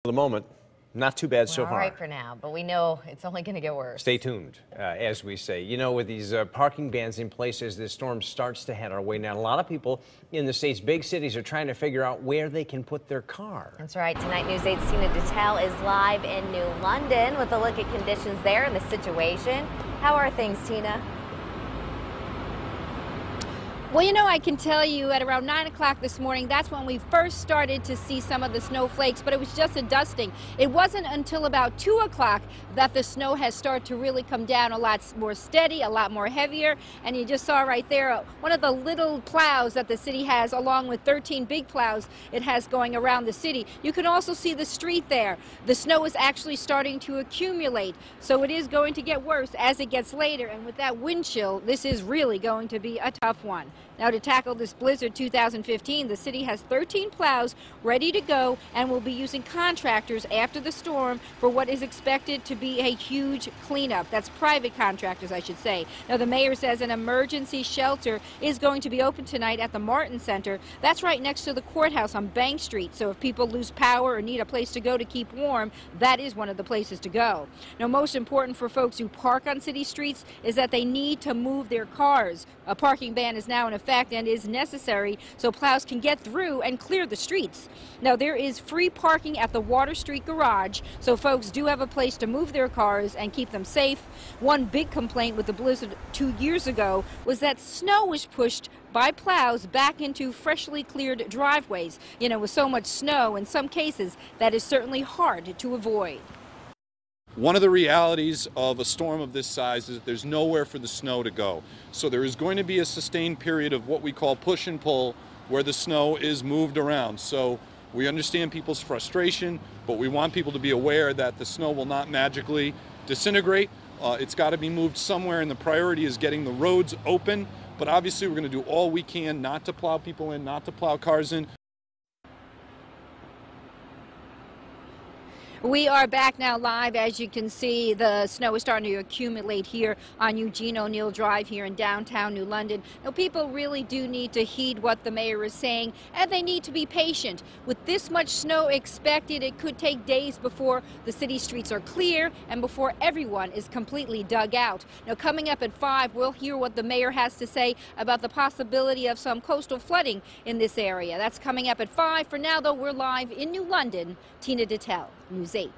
For the moment, not too bad so All far. right for now, but we know it's only going to get worse. Stay tuned, as we say. You know, with these parking bans in place as this storm starts to head our way now, a lot of people in the state's big cities are trying to figure out where they can put their car. That's right. Tonight, News 8's Tina Detel is live in New London with a look at conditions there and the situation. How are things, Tina? Well, you know, I can tell you at around 9 o'clock this morning, that's when we first started to see some of the snowflakes, but it was just a dusting. It wasn't until about 2 o'clock that the snow has started to really come down a lot more steady, a lot more heavier. And you just saw right there one of the little plows that the city has, along with 13 big plows it has going around the city. You can also see the street there. The snow is actually starting to accumulate, so it is going to get worse as it gets later. And with that wind chill, this is really going to be a tough one. Now, to tackle this blizzard 2015, the city has 13 plows ready to go and will be using contractors after the storm for what is expected to be a huge cleanup. That's private contractors, I should say. Now, the mayor says an emergency shelter is going to be open tonight at the Martin Center. That's right next to the courthouse on Bank Street. So if people lose power or need a place to go to keep warm, that is one of the places to go. Now, most important for folks who park on city streets is that they need to move their cars. A parking ban is now in effect and is necessary so plows can get through and clear the streets. Now, there is free parking at the Water Street garage, so folks do have a place to move their cars and keep them safe. One big complaint with the blizzard 2 years ago was that snow was pushed by plows back into freshly cleared driveways. You know, with so much snow, in some cases, that is certainly hard to avoid. One of the realities of a storm of this size is that there's nowhere for the snow to go. So there is going to be a sustained period of what we call push and pull, where the snow is moved around. So we understand people's frustration, but we want people to be aware that the snow will not magically disintegrate. It's got to be moved somewhere, and the priority is getting the roads open. But obviously we're going to do all we can not to plow people in, not to plow cars in. We are back now live. As you can see, the snow is starting to accumulate here on Eugene O'Neill Drive here in downtown New London. Now, people really do need to heed what the mayor is saying, and they need to be patient. With this much snow expected, it could take days before the city streets are clear and before everyone is completely dug out. Now, coming up at 5, we'll hear what the mayor has to say about the possibility of some coastal flooding in this area. That's coming up at 5. For now, though, we're live in New London. Tina Detel, News 8.